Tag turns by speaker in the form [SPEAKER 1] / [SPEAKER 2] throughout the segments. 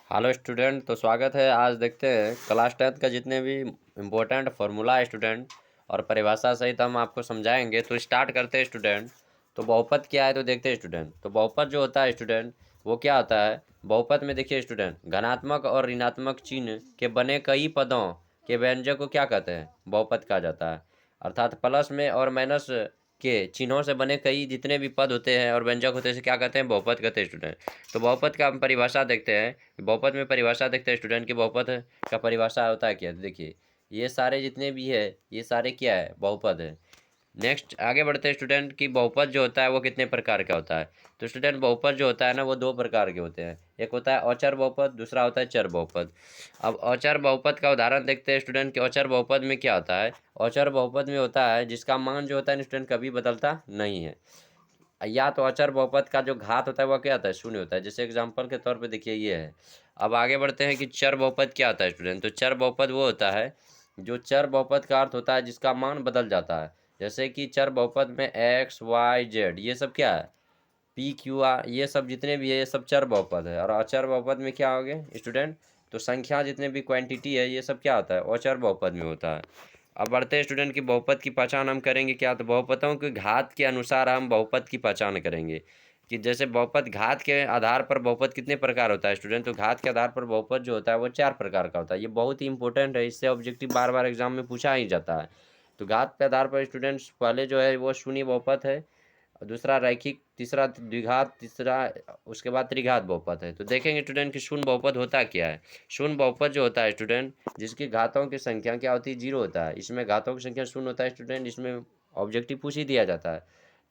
[SPEAKER 1] Hello student, तो स्वागत है। आज देखते हैं क्लास 10th का जितने भी इम्पोर्टेंट फार्मूला है स्टूडेंट और परिभाषा सहित हम आपको समझाएंगे। तो स्टार्ट करते हैं स्टूडेंट। तो बहुपद क्या है तो देखते हैं स्टूडेंट। तो बहुपद जो होता है स्टूडेंट वो क्या होता है। बहुपद में देखिए स्टूडेंट, धनात्मक और ऋणात्मक चिन्ह के बने कई पदों के व्यंजक को क्या कहते हैं, बहुपद कहा जाता है। अर्थात प्लस में और माइनस के चिन्हों से बने कई जितने भी पद होते हैं और व्यंजक होते हैं इसे क्या कहते हैं, बहुपद कहते हैं स्टूडेंट। तो बहुपद का हम परिभाषा देखते हैं। बहुपद में परिभाषा देखते हैं स्टूडेंट की बहुपद का परिभाषा होता है क्या। देखिए ये सारे जितने भी है ये सारे क्या है, बहुपद है। नेक्स्ट आगे बढ़ते हैं स्टूडेंट की बहुपद जो होता है वो कितने प्रकार का होता है। तो स्टूडेंट बहुपद जो होता है ना वो दो प्रकार के होते हैं। एक होता है अचर बहुपद, दूसरा होता है चर बहुपद। अब अचर बहुपद का उदाहरण देखते हैं स्टूडेंट कि अचर बहुपद में क्या होता है। अचर बहुपद में होता है जिसका मान जो होता है स्टूडेंट कभी बदलता नहीं है। या तो अचर बहुपद का जो घात होता है वो क्या होता है, शून्य होता है। जैसे एग्जांपल के तौर पे देखिए ये है। अब आगे बढ़ते हैं कि चर बहुपद क्या होता है स्टूडेंट। तो चर बहुपद वो होता है जो चर बहुपद का अर्थ होता है जिसका मान बदल जाता है। जैसे कि चर बहुपद में एक्स वाई जेड ये सब क्या है, पी क्यू आर ये सब जितने भी है ये सब चर बहुपद है। और अचर बहुपद में क्या हो गए स्टूडेंट, तो संख्या जितने भी क्वांटिटी है ये सब क्या होता है, अचर बहुपद में होता है। अब बढ़ते हैं स्टूडेंट की बहुपद की पहचान हम करेंगे क्या, तो बहुपदों के घात के अनुसार हम बहुपद की पहचान करेंगे। कि जैसे बहुपद घात के आधार पर बहुपद कितने प्रकार होता है स्टूडेंट, तो घात के आधार पर बहुपद जो होता है वो 4 प्रकार का होता है। ये बहुत ही इंपॉर्टेंट है, इससे ऑब्जेक्टिव बार बार एग्जाम में पूछा ही जाता है। तो घात के आधार पर स्टूडेंट्स पहले जो है वो शून्य बहुपद है, दूसरा रैखिक, तीसरा द्विघात, तीसरा उसके बाद त्रिघात बहुपद है। तो देखेंगे स्टूडेंट कि शून्य बहुपद होता क्या है। शून्य बहुपद जो होता है स्टूडेंट जिसकी घातों की संख्या क्या होती है, जीरो होता है। इसमें घातों की संख्या शून्य होता है स्टूडेंट, इसमें ऑब्जेक्टिव पूछ ही दिया जाता है।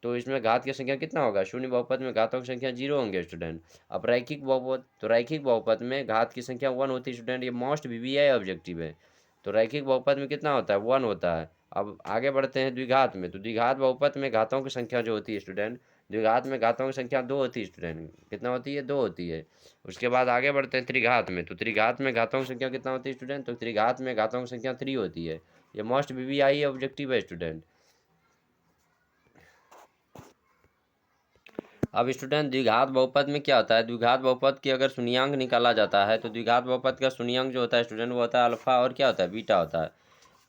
[SPEAKER 1] तो इसमें घात की संख्या कितना होगा, शून्य बहुपद में घातों की संख्या जीरो होंगे स्टूडेंट। अब रैखिक बहुपद, तो रैखिक बहुपद में घात की संख्या वन होती है स्टूडेंट, ये मोस्ट वीवीआई ऑब्जेक्टिव है। तो रैखिक बहुपद में कितना होता है, वन होता है। अब आगे बढ़ते हैं द्विघात में। तो द्विघात बहुपद में घातों की संख्या जो होती है स्टूडेंट, द्विघात में घातों की संख्या दो होती है स्टूडेंट, कितना होती है, दो होती है। उसके बाद आगे बढ़ते हैं त्रिघात में। तो त्रिघात में घातों की संख्या कितना होती है स्टूडेंट, तो त्रिघात में घातों की संख्या थ्री होती है। ये मोस्ट वीवीआई ऑब्जेक्टिव है स्टूडेंट। अब स्टूडेंट द्विघात बहुपद में क्या होता है, द्विघात बहुपद की अगर शून्यांक निकाला जाता है तो द्विघात बहुपद का शून्यांक जो होता है स्टूडेंट वो होता है अल्फा और क्या होता है, बीटा होता है।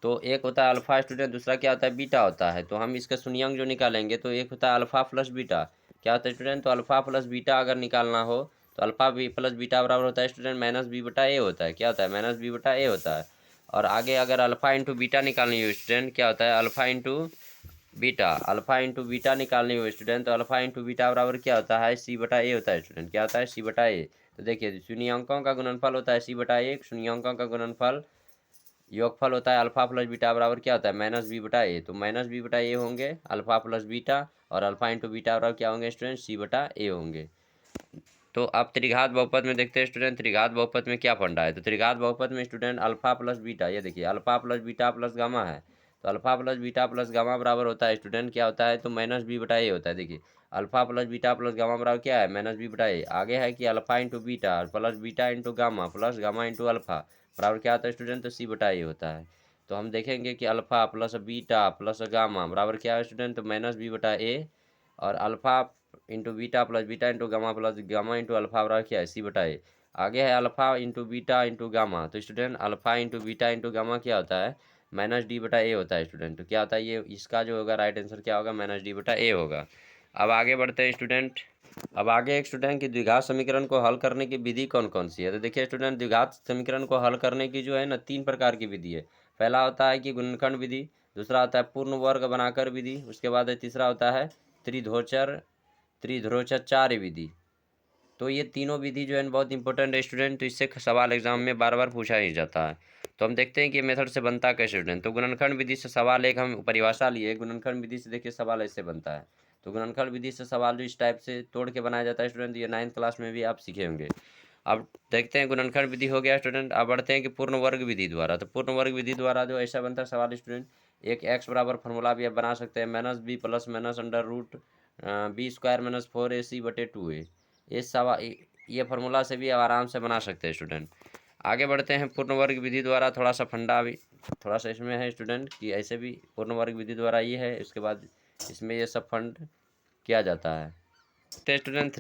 [SPEAKER 1] तो एक होता है अल्फा स्टूडेंट, दूसरा क्या होता है, बीटा होता है। तो हम इसका शून्यांक जो निकालेंगे तो एक होता है अल्फा प्लस बीटा, क्या होता है स्टूडेंट, तो अल्फा प्लस बीटा अगर निकालना हो तो अल्फा बी प्लस बीटा बराबर होता है स्टूडेंट माइनस बी बटा ए होता है। क्या होता है, माइनस बी बटा ए होता है। और आगे अगर अल्फा इंटू बीटा निकालनी हो स्टूडेंट, क्या होता है, alpha into beta, alpha into beta निकालनी हो स्टूडेंट तो अल्फा इंटू बीटा बराबर क्या होता है, सी बटा ए होता है स्टूडेंट। क्या होता है, सी बटा ए। तो देखिए शून्यांकों का गुणनफल होता है सी बटा ए, शून्यांकों का गुणनफल योगफल होता है अल्फा प्लस बीटा बराबर क्या होता है, माइनस बी बटा ए। तो माइनस बी बटा ए होंगे अल्फा प्लस बीटा, और अल्फा इंटू बीटा बराबर क्या होंगे स्टूडेंट, सी बटा ए होंगे। तो अब त्रिघात बहुपद में देखते हैं स्टूडेंट, त्रिघात बहुपद में क्या फंडा है। तो त्रिघात बहुपद में स्टूडेंट अल्फा प्लस बीटा, ये देखिए alpha plus beta plus gamma है। तो alpha plus beta plus gamma बराबर होता है स्टूडेंट क्या होता है, तो माइनस बी बटा ए होता है। देखिए alpha plus beta plus gamma बराबर क्या है, माइनस बी बटा ए। आगे है कि alpha into beta plus beta into gamma plus gamma into alpha बराबर क्या होता है स्टूडेंट, तो सी बटा ए होता है। तो हम देखेंगे कि alpha plus beta plus gamma बराबर क्या है स्टूडेंट, तो माइनस बी बटा ए। और alpha into beta plus beta into gamma plus gamma into alpha बराबर क्या है, सी बटा ए। आगे है alpha into beta into gamma, तो student alpha into beta into gamma क्या होता है, माइनस डी बटा ए होता है स्टूडेंट। तो क्या होता है ये, इसका जो होगा राइट आंसर क्या होगा, माइनस डी बटा ए होगा। अब आगे बढ़ते हैं स्टूडेंट। अब आगे एक स्टूडेंट की द्विघात समीकरण को हल करने की विधि कौन कौन सी है। तो देखिए स्टूडेंट द्विघात समीकरण को हल करने की जो है ना तीन प्रकार की विधि है। पहला होता है कि गुणनखंड विधि, दूसरा होता है पूर्ण वर्ग बनाकर विधि, उसके बाद तीसरा होता है त्रिध्रुवचर त्रिध्रुवचार्य विधि। तो ये तीनों विधि जो है बहुत इंपॉर्टेंट है स्टूडेंट, तो इससे सवाल एग्जाम में बार बार पूछा ही जाता है। तो हम देखते हैं कि मेथड से बनता कैसे स्टूडेंट। तो गुणनखंड विधि से सवाल एक हम परिभाषा लिए, गुणनखंड विधि से देखिए सवाल ऐसे बनता है। तो गुणनखंड विधि से सवाल जो इस टाइप से तोड़ के बनाया जाता है स्टूडेंट, ये 9th क्लास में भी आप सीखे होंगे। अब देखते हैं गुणनखंड विधि हो गया स्टूडेंट। अब बढ़ते हैं कि पूर्ण वर्ग विधि द्वारा। तो पूर्ण वर्ग विधि द्वारा जो ऐसा बनता है सवाल स्टूडेंट, एक एक्स बराबर फार्मूला भी आप बना सकते हैं, minus b plus minus under root b square minus 4ac/2a। इस सवाल ये फार्मूला से भी आप आराम से बना सकते हैं स्टूडेंट। आगे बढ़ते हैं पूर्ण वर्ग विधि द्वारा, थोड़ा सा फंडा भी थोड़ा सा इसमें है स्टूडेंट कि ऐसे भी पूर्ण वर्ग विधि द्वारा ये है, इसके बाद इसमें ये सब फंड किया जाता है। तो स्टूडेंट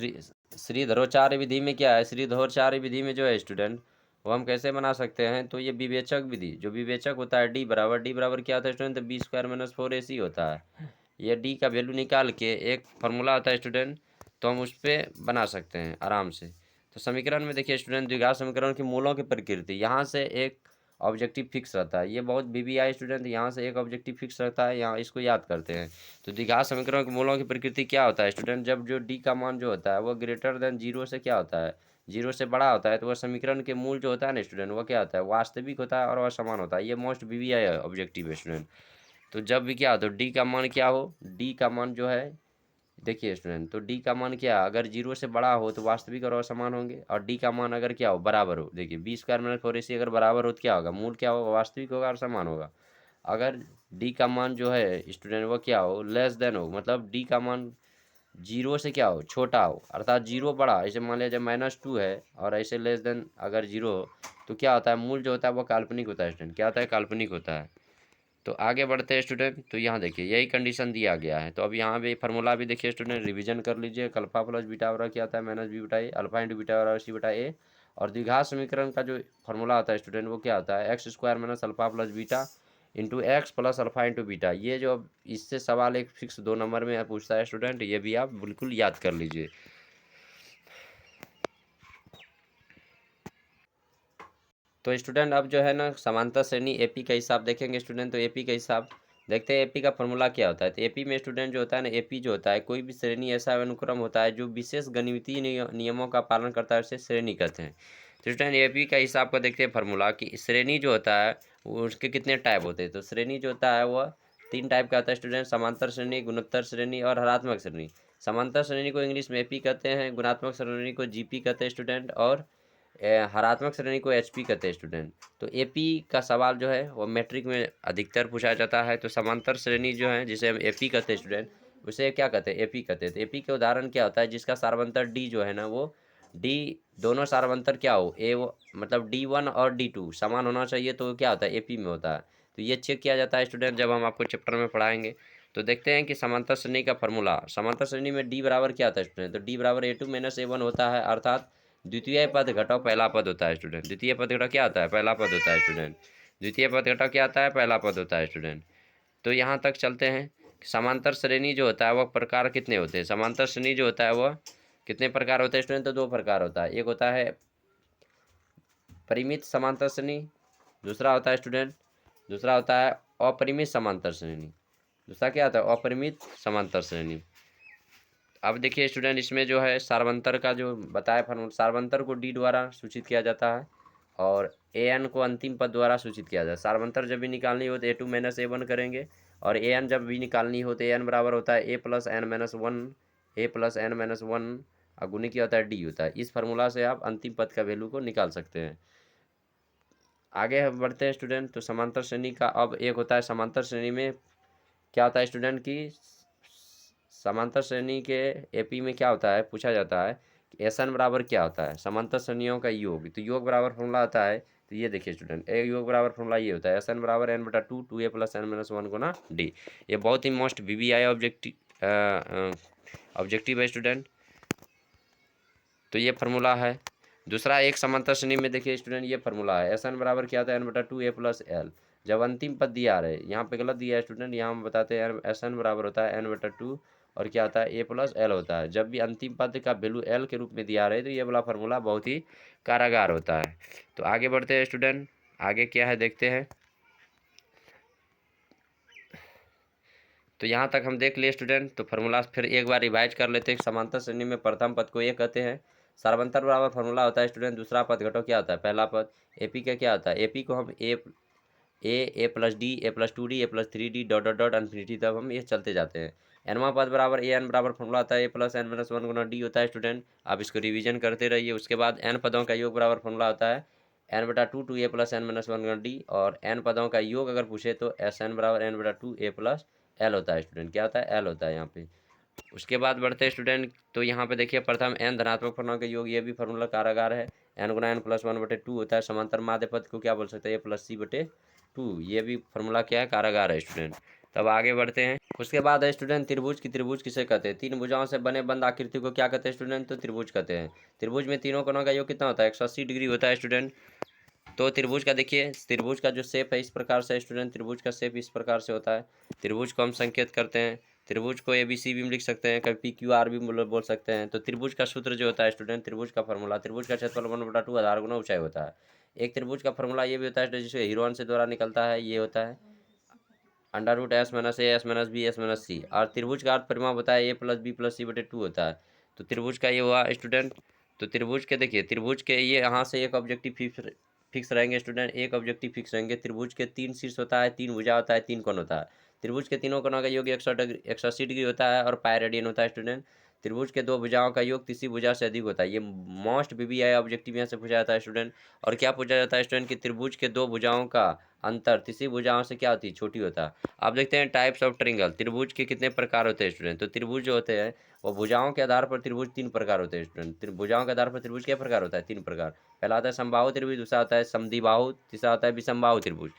[SPEAKER 1] श्रीधरोच्चार्य विधि में क्या है, श्रीधरोच्चार्य विधि में जो है स्टूडेंट वो हम कैसे बना सकते हैं, तो ये विवेचक विधि, जो विवेचक होता है डी बराबर क्या होता है स्टूडेंट, तो बी स्क्वायर माइनस 4ac होता है। ये डी का वैल्यू निकाल के एक फार्मूला होता है स्टूडेंट, तो हम उस पर बना सकते हैं आराम से। तो समीकरण में देखिए स्टूडेंट, द्विघात समीकरण की मूलों की प्रकृति, यहाँ से एक ऑब्जेक्टिव फिक्स रहता है, ये बहुत बीबीआई स्टूडेंट, यहाँ से एक ऑब्जेक्टिव फिक्स रहता है, यहाँ इसको याद करते हैं। तो द्विघात समीकरण के मूलों की प्रकृति क्या होता है स्टूडेंट, जब जो डी का मान जो होता है वो ग्रेटर देन जीरो से क्या होता है, जीरो से बड़ा होता है, तो वह समीकरण के मूल जो होता है ना स्टूडेंट, वो क्या होता है, वास्तविक होता है और वह समान होता है। ये मोस्ट बीबीआई ऑब्जेक्टिव है स्टूडेंट। तो जब भी क्या हो तो डी का मान क्या हो, डी का मान जो है देखिए स्टूडेंट, तो डी का मान क्या, अगर जीरो से बड़ा हो तो वास्तविक और असमान होंगे, और डी का मान अगर क्या हो, बराबर हो, देखिए बी स्क्वायर माइनस 4ac अगर बराबर हो तो क्या होगा, मूल क्या होगा, वास्तविक होगा और समान होगा। अगर डी का मान जो है स्टूडेंट वो क्या हो, लेस देन हो, मतलब डी का मान जीरो से क्या हो, छोटा हो, अर्थात जीरो बड़ा, ऐसे मान लिया जब -2 है और ऐसे लेस देन अगर जीरो हो, तो क्या होता है, मूल जो होता है वो काल्पनिक होता है स्टूडेंट, क्या होता है, काल्पनिक होता है। तो आगे बढ़ते हैं स्टूडेंट, तो यहाँ देखिए यही कंडीशन दिया गया है। तो अब यहाँ पे फार्मूला भी देखिए स्टूडेंट, रिवीजन कर लीजिए, अल्फा प्लस बीटा बराबर क्या आता है, माइनस बी बटा ए, अल्फा इंटू बीटा बराबर सी बटा ए। और द्विघात समीकरण का जो फार्मूला होता है स्टूडेंट वो क्या होता है, x square minus alpha plus beta into x plus alpha into beta. ये जो इससे सवाल एक फिक्स 2 नंबर में पूछता है स्टूडेंट, ये भी आप बिल्कुल याद कर लीजिए। तो स्टूडेंट अब जो है ना समांतर श्रेणी एपी का हिसाब देखेंगे स्टूडेंट। तो एपी का हिसाब देखते हैं, एपी का फॉर्मूला क्या होता है। तो एपी में स्टूडेंट जो होता है ना, एपी जो होता है कोई भी श्रेणी ऐसा अनुक्रम होता है जो विशेष गणितीय नियमों का पालन करता है, उसे श्रेणी कहते हैं। तो स्टूडेंट एपी का हिसाब का देखते हैं फॉर्मूला कि श्रेणी जो होता है वो उसके कितने टाइप होते हैं। तो श्रेणी जो होता है वह 3 टाइप का होता है स्टूडेंट, समांतर श्रेणी, गुणोत्तर श्रेणी और हरात्मक श्रेणी। समांतर श्रेणी को इंग्लिश में एपी कहते हैं, गुणात्मक श्रेणी को जीपी कहते हैं स्टूडेंट, और हरात्मक श्रेणी को एचपी कहते हैं स्टूडेंट। तो एपी का सवाल जो है वो मैट्रिक में अधिकतर पूछा जाता है। तो समांतर श्रेणी जो है जिसे हम एपी कहते हैं स्टूडेंट, उसे क्या कहते हैं, एपी कहते हैं। तो एपी के उदाहरण क्या होता है, जिसका सारवंतर डी जो है ना, वो डी दोनों सारवंतर क्या हो, ए वो मतलब D1 और D2 समान होना चाहिए, तो क्या होता है, एपी में होता है। तो ये चेक किया जाता है स्टूडेंट, जब हम आपको चैप्टर में पढ़ाएंगे। तो देखते हैं कि समांतर श्रेणी का फॉर्मूला, समांतर श्रेणी में डी बराबर क्या होता है स्टूडेंट, तो डी बराबर A2 माइनस A1 होता है, अर्थात द्वितीय पद घटाओ पहला पद होता है स्टूडेंट। द्वितीय पद घटाओ क्या होता है, पहला पद होता है स्टूडेंट। द्वितीय पद घटाओ क्या आता है, पहला पद होता है स्टूडेंट। तो यहाँ तक चलते हैं। समांतर श्रेणी जो होता है वह प्रकार कितने होते हैं, समांतर श्रेणी जो होता है वह कितने प्रकार होते हैं स्टूडेंट, तो 2 प्रकार होता है। एक होता है परिमित समांतर श्रेणी, दूसरा होता है स्टूडेंट, दूसरा होता है अपरिमित समांतर श्रेणी। दूसरा क्या होता है, अपरिमित समांतर श्रेणी। अब देखिए स्टूडेंट, इसमें जो है सारवंतर का जो बताया फॉर्मूला, सारवंतर को डी द्वारा सूचित किया जाता है और ए एन को अंतिम पद द्वारा सूचित किया जाता है। सारवंतर जब भी निकालनी हो तो A2 माइनस A1 करेंगे, और ए एन जब भी निकालनी हो तो ए एन बराबर होता है A plus n minus one, a plus n minus one, और गुणी क्या होता है, डी होता है। इस फार्मूला से आप अंतिम पद का वैल्यू को निकाल सकते हैं। आगे हम बढ़ते हैं स्टूडेंट। तो समांतर श्रेणी का अब एक होता है, समांतर श्रेणी में क्या होता है स्टूडेंट की, समांतर श्रेणी के एपी में क्या होता है, पूछा जाता है कि एस एन बराबर क्या होता है, समांतर श्रेणियों का योग। तो योग बराबर फॉर्मूला आता है, तो ये देखिए स्टूडेंट, ए योग बराबर फॉर्मूला ये होता है, एस एन बराबर एन बटा two a plus n minus one गुना डी। ये बहुत ही मोस्ट बीबीआई ऑब्जेक्टिव है स्टूडेंट। तो ये फार्मूला है। दूसरा एक समांतर श्रेणी में देखिए स्टूडेंट, ये फार्मूला है, एस एन बराबर क्या होता है, एन बटा टू ए प्लस एल। जब अंतिम पद दिया रहे, यहाँ पे गलत दिया है स्टूडेंट, यहाँ हम बताते हैं एस एन बराबर होता है एन बटा टू और क्या होता है, ए प्लस एल होता है। जब भी अंतिम पद का वैल्यू एल के रूप में दिया रहे तो ये वाला फार्मूला बहुत ही कारागार होता है। तो आगे बढ़ते हैं स्टूडेंट, आगे क्या है देखते हैं। तो यहाँ तक हम देख लिए स्टूडेंट। तो फार्मूला फिर एक बार रिवाइज कर लेते हैं। समांतर श्रेणी में प्रथम पद को ये कहते हैं, सारवंतर बराबर फार्मूला होता है स्टूडेंट, दूसरा पद घटो क्या होता है, पहला पद। एपी का क्या होता है, एपी को हम A plus D, A plus 2D, A plus 3D dot dot dot infinity तब हम ये चलते जाते हैं। एनवा पद बराबर ए एन बराबर फॉर्मूला होता है ए प्लस एन माइनस वन गुना डी होता है स्टूडेंट। आप इसको रिवीजन करते रहिए। उसके बाद एन पदों का योग बराबर फॉर्मूला होता है एन बटा two a plus n minus one गुना डी, और एन पदों का योग अगर पूछे तो एस एन बराबर एन बटा टू ए प्लस एल होता है स्टूडेंट, क्या होता है, एल होता है यहाँ पे। उसके बाद बढ़ते हैं स्टूडेंट। तो यहाँ पे देखिए प्रथम एन धनात्मक पूर्णांक का योग, ये भी फार्मूला कारागार है, एन गुना एन प्लस वन बटे टू होता है। समांतर माध्य पद को क्या बोल सकते हैं, ए प्लस सी बटे टू, ये भी फार्मूला क्या है, कारागार है स्टूडेंट। तब आगे बढ़ते हैं। उसके बाद है स्टूडेंट त्रिभुज की त्रिभुज किसे कहते हैं? तीन भुजाओं से बने बंद आकृति को क्या कहते हैं स्टूडेंट? तो त्रिभुज कहते हैं। त्रिभुज में तीनों कोणों का योग कितना होता है? 180 डिग्री होता है स्टूडेंट। तो त्रिभुज का देखिए, त्रिभुज का जो शेप है इस प्रकार से स्टूडेंट, त्रिभुज का शेप इस प्रकार से होता है। त्रिभुज को हम संकेत करते हैं, त्रिभुज को ABC भी लिख सकते हैं, कभी PQR भी बोल सकते हैं। तो त्रिभुज का सूत्र जो होता है स्टूडेंट, त्रिभुज का फॉर्मूला, त्रिभुज का क्षेत्रफल 1/2 आधार गुना ऊंचाई होता है। एक त्रिभुज का फॉर्मूला ये भी होता है जिसके हीरो से द्वारा निकलता है, ये होता है √S - A S - B S - C। और त्रिभुज का अर्ध परिमाप होता है A + B + C/2 होता है। तो त्रिभुज का ये हुआ स्टूडेंट। तो त्रिभुज के देखिए, त्रिभुज के ये यहाँ से एक ऑब्जेक्टिव फिक्स रहेंगे स्टूडेंट, एक ऑब्जेक्टिव फिक्स रहेंगे। त्रिभुज के 3 शीर्ष होता है, 3 भुजा होता है, 3 कोण होता है। त्रिभुज के तीनों कोणों का योग 180 डिग्री होता है और पाई रेडियन होता है स्टूडेंट। त्रिभुज के 2 भुजाओं का योग तीसरी भुजा से अधिक होता है। ये मोस्ट BBI ऑब्जेक्टिव यहाँ से पूछा जाता है स्टूडेंट। और क्या पूछा जाता है स्टूडेंट कि त्रिभुज के 2 भुजाओं का अंतर तीसरी भुजाओं से क्या होती है? छोटी होता है। आप देखते हैं टाइप्स ऑफ ट्रिंगल, त्रिभुज के कितने प्रकार होते हैं स्टूडेंट? तो त्रिभुज जो होते हैं वो भुजाओं के आधार पर त्रिभुज 3 प्रकार होते हैं स्टूडेंट। भुजाओं के आधार पर त्रिभुज क्या प्रकार होता है? 3 प्रकार। पहला आता है समबाहु त्रिभुज, दूसरा आता है समद्विबाहु, तीसरा आता है विषमबाहु त्रिभुज।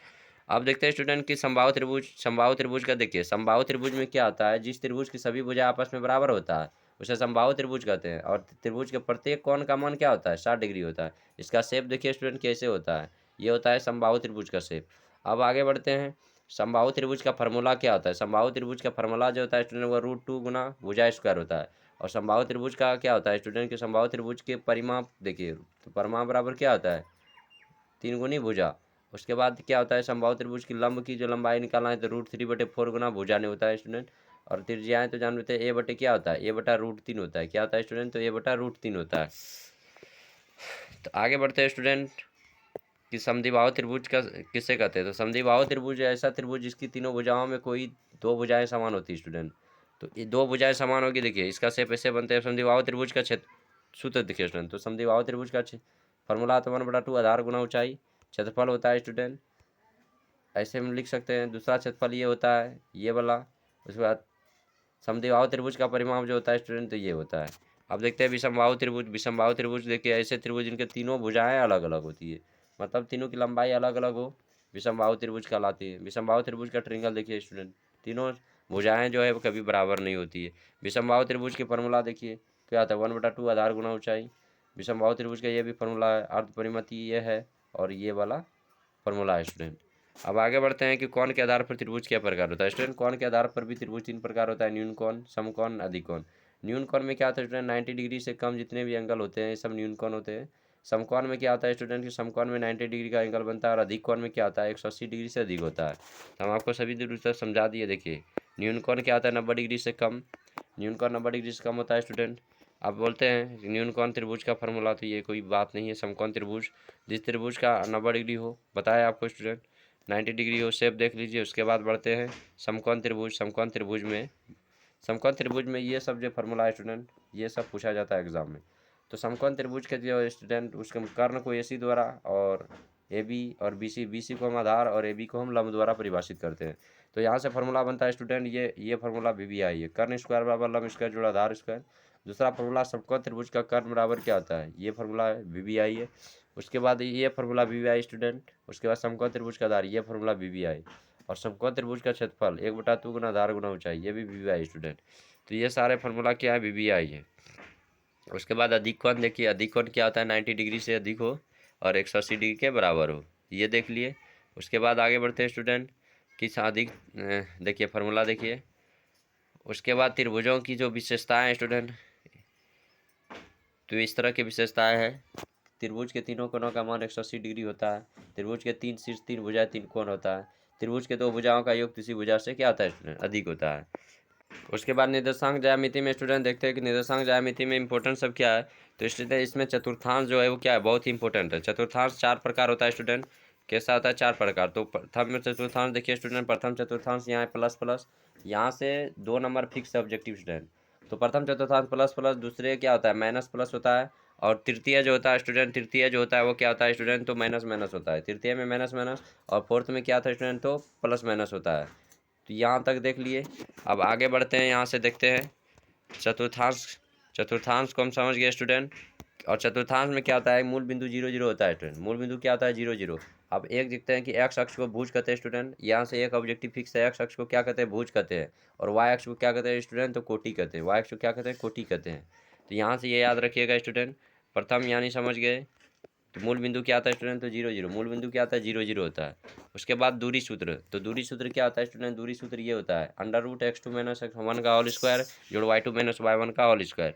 [SPEAKER 1] अब देखते हैं स्टूडेंट कि समबाहु त्रिभुज का देखिए, समबाहु त्रिभुज में क्या होता है? जिस त्रिभुज की सभी भुजा आपस में बराबर होता है उसे समबाहु त्रिभुज कहते हैं। और त्रिभुज के प्रत्येक कोण का मान क्या होता है? 60 डिग्री होता है। इसका शेप देखिए स्टूडेंट कैसे होता है, ये होता है समबाहु त्रिभुज का शेप। अब आगे बढ़ते हैं, समबाहु त्रिभुज का फार्मूला क्या होता है? समबाहु त्रिभुज का फार्मूला जो होता है स्टूडेंट वो √2 गुना भुजा स्क्वायर होता है। और समबाहु त्रिभुज का क्या होता है स्टूडेंट कि समबाहु त्रिभुज के परिमाप देखिए, तो परिमाप बराबर क्या होता है? 3 गुनी भुजा। उसके बाद क्या होता है? समबाहु त्रिभुज की लंब की जो लंबाई निकालना है तो √3/4 गुना भुजा ने होता है स्टूडेंट। और त्रिज्याएं तो जान लेते हैं, A बटे क्या होता है? A/√3 होता है। क्या होता है स्टूडेंट? तो A/√3 होता है। तो आगे बढ़ते हैं स्टूडेंट कि समद्विबाहु त्रिभुज का किसे कहते हैं? तो समद्विबाहु त्रिभुज ऐसा त्रिभुज जिसकी तीनों भुजाओं में कोई 2 भुजाएं समान होती है स्टूडेंट। तो ये 2 भुजाएं समान होगी, देखिए इसका शेप ऐसे बनते हैं। समद्विबाहु त्रिभुज का सूत्र देखिए स्टूडेंट। तो समद्विबाहु त्रिभुज का फॉर्मूला तो 1/2 आधार गुना ऊंचाई, क्षेत्रफल होता है स्टूडेंट, ऐसे हम लिख सकते हैं। दूसरा क्षेत्रफल ये होता है, ये वाला। उसके बाद समद्विबाहु त्रिभुज का परिमाप जो होता है स्टूडेंट तो ये होता है। अब देखते हैं विषमबाहु त्रिभुज। विषमबाहु त्रिभुज देखिए ऐसे त्रिभुज जिनके तीनों भुजाएं अलग अलग होती है, मतलब तीनों की लंबाई अलग अलग हो, विषमबाहु त्रिभुज कहलाती है। विषमबाहु त्रिभुज का ट्रिंगल देखिए स्टूडेंट, तीनों भुजाएं जो है वो कभी बराबर नहीं होती है। विषमबाहु त्रिभुज की फॉर्मूला देखिए क्या आता है? 1/2 आधार गुना ऊंचाई। विषमबाहु त्रिभुज का ये भी फॉर्मूला है, अर्ध परिमिति ये है और ये वाला फॉर्मूला है स्टूडेंट। अब आगे बढ़ते हैं कि कोण के आधार पर त्रिभुज क्या प्रकार होता है स्टूडेंट? कोण के आधार पर भी त्रिभुज 3 प्रकार होता है, न्यून कोण, समकोण, अधिक कोण। न्यून कोण में क्या होता है स्टूडेंट? 90 डिग्री से कम जितने भी एंगल होते हैं ये सब न्यून कोण होते हैं। समकोण में क्या होता है स्टूडेंट कि समकोण में 90 डिग्री का एंगल बनता है। और अधिक कोण में क्या होता है? 180 डिग्री से अधिक होता है। तो हम आपको सभी दूर तक समझा दिए। देखिए न्यून कोण क्या होता है? 90 डिग्री से कम। न्यून कोण 90 डिग्री से कम होता है स्टूडेंट। अब बोलते हैं न्यून कोण त्रिभुज का फॉर्मूला, तो ये कोई बात नहीं है। समकोण त्रिभुज जिस त्रिभुज का 90 डिग्री हो, बताया आपको स्टूडेंट, 90 डिग्री हो, शेप देख लीजिए। उसके बाद बढ़ते हैं समकोण त्रिभुज। समकोण त्रिभुज में ये सब जो फॉर्मूला है स्टूडेंट ये सब पूछा जाता है एग्जाम में। तो समकोण त्रिभुज के जो स्टूडेंट उसके कर्ण को AC द्वारा और AB और BC को हम आधार और AB को हम लंब द्वारा परिभाषित करते हैं। तो यहाँ से फॉर्मूला बनता है स्टूडेंट, ये फॉर्मूला BBI है, कर्ण स्क्वायर बराबर लंब स्क्वायर जोड़ा आधार स्क्वायर। दूसरा फॉर्मूला समकोण त्रिभुज का कर्ण बराबर क्या होता है? ये फॉर्मूला है, BBI है। उसके बाद ये फॉर्मूला BBI स्टूडेंट। उसके बाद समकोण त्रिभुज का आधार, ये फॉर्मूला BBI। और समकोण त्रिभुज का क्षेत्रफल 1/2 गुना आधार गुना ऊंचाई, ये भी BBI स्टूडेंट। तो ये सारे फॉर्मूला क्या है? BBI है। उसके बाद अधिक कोण देखिए, अधिक कोण क्या होता है? 90 डिग्री से अधिक हो और 180 डिग्री के बराबर हो, ये देख लिए। उसके बाद आगे बढ़ते हैं स्टूडेंट कि अधिक देखिए फार्मूला देखिए। उसके बाद त्रिभुजों की जो विशेषताएं स्टूडेंट, तो इस तरह की विशेषताएं हैं। त्रिभुज के तीनों कोणों का मान 180 डिग्री होता है। त्रिभुज के 3 शीर्ष, 3 भुजाएं, 3 कोण होता है। त्रिभुज के 2 भुजाओं का योग तीसरी भुजा से क्या होता है स्टूडेंट? अधिक होता है। उसके बाद निर्देशांक ज्यामिति में स्टूडेंट देखते हैं कि निर्देशांक ज्यामिति में इंपॉर्टेंट सब क्या है। तो स्टूडेंट इसमें चतुर्थांश जो है वो क्या है? बहुत ही इंपॉर्टेंट है। चतुर्थांश 4 प्रकार होता है स्टूडेंट। कैसा होता है? 4 प्रकार। तो प्रथम में चतुर्थांश देखिए स्टूडेंट, प्रथम चतुर्थांश यहाँ है प्लस प्लस, यहाँ से 2 नंबर फिक्स ऑब्जेक्टिव स्टूडेंट। तो प्रथम चतुर्थांश प्लस प्लस, दूसरे क्या होता है? माइनस प्लस होता है। और तृतीय जो होता है स्टूडेंट, तृतीय जो होता है वो क्या होता है स्टूडेंट? तो माइनस माइनस होता है। तृतीय में माइनस माइनस और फोर्थ में क्या था स्टूडेंट? तो प्लस माइनस होता है। तो यहाँ तक देख लिए। अब आगे बढ़ते हैं, यहाँ से देखते हैं चतुर्थांश। चतुर्थांश को हम समझ गए स्टूडेंट। और चतुर्थांश में क्या होता है, मूल बिंदु 0 0 होता है स्टूडेंट, मूल बिंदु क्या होता है 0 0। अब एक देखते हैं कि एक्स अक्ष को भुज कहते हैं स्टूडेंट, यहाँ से एक ऑब्जेक्टिव फिक्स है, एक्स अक्ष को क्या कहते हैं भुज कहते हैं, और वाई अक्ष को क्या कहते हैं स्टूडेंट, तो कोटि कहते हैं, वाई अक्ष को क्या कहते हैं कोटि कहते हैं। तो यहाँ से ये याद रखिएगा स्टूडेंट, प्रथम यानी समझ गए, तो मूल बिंदु क्या आता है स्टूडेंट, तो 0 0, मूल बिंदु क्या आता है 0 0 होता है। उसके बाद दूरी सूत्र, तो दूरी सूत्र क्या होता है स्टूडेंट, दूरी सूत्र ये होता है √x2 - x1 का होल स्क्वायर जोड़ y2 - y1 का होल स्क्वायर।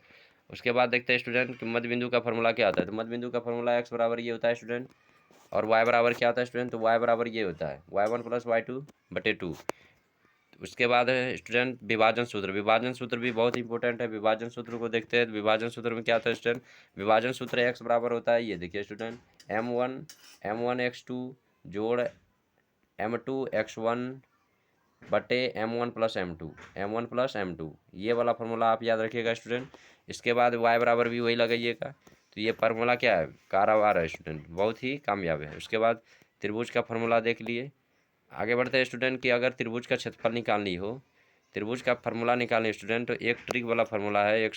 [SPEAKER 1] उसके बाद देखते हैं स्टूडेंट कि मध्य बिंदु का फॉर्मूला क्या आता है, तो मध्य बिंदु का फॉर्मूला x बराबर ये होता है स्टूडेंट, और y बराबर क्या होता है स्टूडेंट, तो y बराबर ये होता है y1 + y2/2। उसके बाद है स्टूडेंट विभाजन सूत्र, विभाजन सूत्र भी बहुत इंपॉर्टेंट है। विभाजन सूत्र को देखते हैं, विभाजन सूत्र में क्या होता है स्टूडेंट, विभाजन सूत्र x बराबर होता है ये देखिए स्टूडेंट m1 जोड़ m1 ये वाला फार्मूला आप याद रखिएगा स्टूडेंट। इसके बाद y बराबर भी वही लगाइएगा, तो ये फार्मूला क्या है, कारावार है स्टूडेंट, बहुत ही कामयाब है। उसके बाद त्रिभुज का फार्मूला देख लिए। आगे बढ़ते हैं स्टूडेंट कि अगर त्रिभुज का क्षेत्रफल निकालनी हो, त्रिभुज का फार्मूला निकालनी स्टूडेंट, तो एक ट्रिक वाला फार्मूला है, एक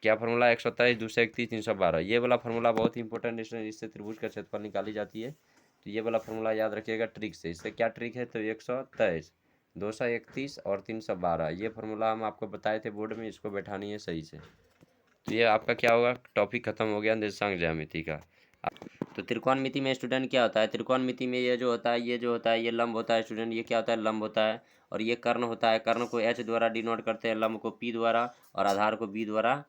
[SPEAKER 1] क्या फार्मूला 127 231 312, ये वाला फार्मूला बहुत ही इंपॉर्टेंट स्टूडेंट, इससे त्रिभुज का क्षेत्रफल निकाली जाती है। तो ये वाला फार्मूला याद रखिएगा ट्रिक से। इससे क्या ट्रिक है, तो 123 231 और 312, ये फार्मूला हम आपको बताए थे बोर्ड में, इसको बैठानी है सही से। तो ये आपका क्या होगा, टॉपिक खत्म हो गया निर्देशांक ज्यामिति का। तो त्रिकोणमिति में स्टूडेंट क्या होता है, त्रिकोणमिति में ये जो होता है ये लंब होता है स्टूडेंट, ये क्या होता है लंब होता है, और ये कर्ण होता है, कर्ण को h द्वारा डिनोट करते हैं, लंब को p द्वारा और आधार को b द्वारा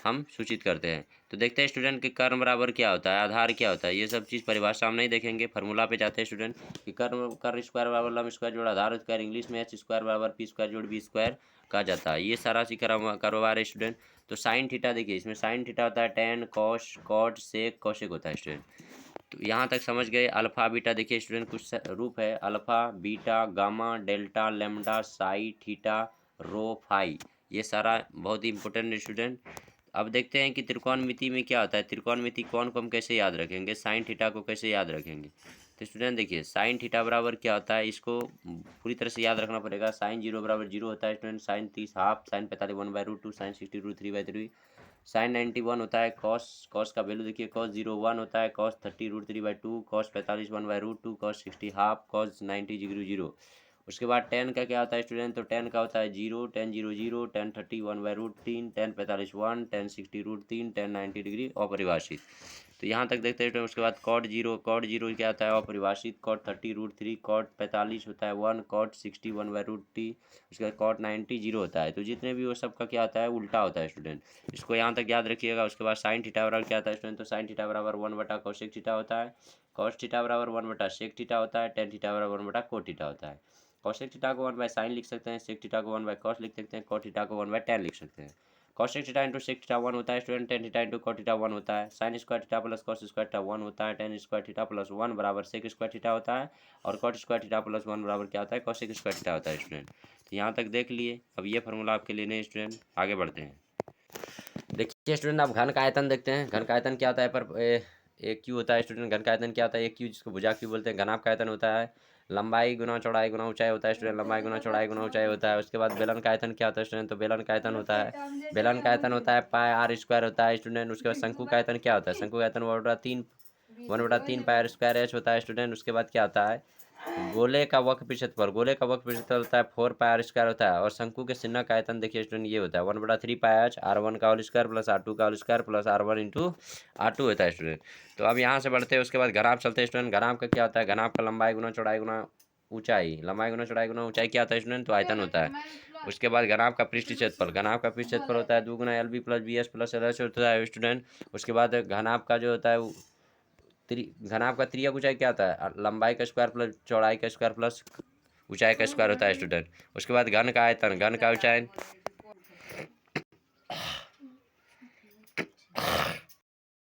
[SPEAKER 1] हम सूचित करते हैं। तो देखते हैं स्टूडेंट कि कर्ण बराबर क्या होता है, आधार क्या होता है, ये सब चीज़ परिभाषा हम नहीं देखेंगे, फार्मूला पे जाते हैं स्टूडेंट कि कर्ण स्क्वायर बराबर लंब स्क्वायर जोड़ आधार स्क्वायर, इंग्लिश में h स्क्वायर बराबर p स्क्वायर जोड़ b स्क्वायर कहा जाता है। ये सारा चीज कारोबार है स्टूडेंट। तो साइन थीटा देखिए, इसमें साइन थीटा होता है tan cos cot sec cosec होता है स्टूडेंट। तो यहाँ तक समझ गए। अल्फा बीटा देखिए स्टूडेंट, कुछ रूप है alpha beta gamma delta lambda psi theta rho phi, ये सारा बहुत ही इंपॉर्टेंट स्टूडेंट। अब देखते हैं कि त्रिकोणमिति में क्या होता है, त्रिकोणमिति कौन को हम कैसे याद रखेंगे, साइन थीटा को कैसे याद रखेंगे। तो स्टूडेंट देखिए साइन थीटा बराबर क्या होता है, इसको पूरी तरह से याद रखना पड़ेगा। साइन 0 बराबर 0 होता है student, sine 30 half, sine 45 1/√2, sine 60 √3/3, sine 91 होता है, कॉस कॉस का वैल्यू देखिए कॉस 0 1 होता है, cos 30 √3/2, cos 45 1/√2, cos 60 half, cos 90 0 0। उसके बाद टेन का क्या होता है स्टूडेंट, तो टेन का होता है 0 10 0 0, ten 30 1/√3, ten 45 1, ten 60 √3, ten 90 degree अपरिभाषित। तो यहाँ तक देखते हैं। उसके बाद कॉट 0 क्या होता है अपरिभाषित, कॉट 30 √3, कॉट 45 होता है 1, कॉट 60 1/√t, उसके बाद कॉट 90 0 होता है। तो जितने भी वो सब का क्या होता है उल्टा होता है स्टूडेंट, इसको यहाँ तक याद रखिएगा। उसके बाद साइन थीटा बराबर क्या होता है स्टूडेंट, तो साइन थीटा बराबर 1/cosec थीटा होता है, कॉस थीटा बराबर 1/sec थीटा होता है, टेन थीटा बराबर 1/cot थीटा होता है। कॉसेक थीटा को 1/sin लिख सकते हैं, सेक थीटा को 1/cos लिख सकते हैं, कॉट थीटा को 1/tan लिख सकते हैं। Cosec theta into sec theta 1 होता है student, tan theta into cot theta 1 होता है, sine square theta plus cos square theta 1 होता है, टेन स्क्वायर थीटा प्लस 1 बराबर सेक स्क्वायर थीटा होता है, और कॉट स्क्वायर थीटा प्लस 1 बराबर क्या होता है कॉसेक स्क्वायर थीटा होता है स्टूडेंट। तो यहाँ तक देख लिए। अब ये फार्मूला आपके लिए नहीं स्टूडेंट, आगे बढ़ते हैं। देखिए स्टूडेंट आप घन का आयतन देखते हैं, घन का आयतन क्या होता है, पर एक क्यू होता है स्टूडेंट, घन का आयतन क्या होता है एक क्यू, जिसको भुजा क्यू बोलते हैं। घनाभ का आयतन होता है लंबाई गुना चौड़ाई गुना ऊंचाई होता है स्टूडेंट, लंबाई गुना चौड़ाई गुना ऊंचाई होता है। उसके बाद बेलन का आयतन क्या होता है स्टूडेंट, तो बेलन का आयतन होता है पाई आर स्क्वायर होता है स्टूडेंट। उसके बाद शंकु का आयतन क्या होता है, शंकु का आयतन 1/3 पाई आर स्क्वायर एच होता है स्टूडेंट। उसके बाद क्या होता है गोले का वक्र क्षेत्रफल होता है 4 पाई आर स्क्वायर होता है। और शंकु के सिन्ना का आयतन देखिए स्टूडेंट ये होता है 1/3 पाई एच R1 का होल स्क्वायर प्लस R2 का whole square plus R1 into R2 होता है स्टूडेंट। तो अब यहाँ से बढ़ते हैं। उसके बाद घनाभ चलते हैं स्टूडेंट। घनाभ का क्या होता है, घनाभ का लंबाई गुना चौड़ाई गुना ऊंचाई, लंबाई गुना चौड़ाई गुना ऊंचाई क्या होता है स्टूडेंट, तो आयतन होता है। उसके बाद घनाभ का पृष्ठ क्षेत्रफल, घनाभ का पृष्ठ क्षेत्रफल होता है 2 गुना LB plus BS plus LH होता है स्टूडेंट। उसके बाद घनाभ का जो होता है घनाभ का त्रिज्यक ऊंचाई क्या होता है, लंबाई का स्क्वायर प्लस चौड़ाई का स्क्वायर प्लस ऊंचाई का स्क्वायर होता है स्टूडेंट। उसके बाद घन का आयतन, घन का ऊंचाई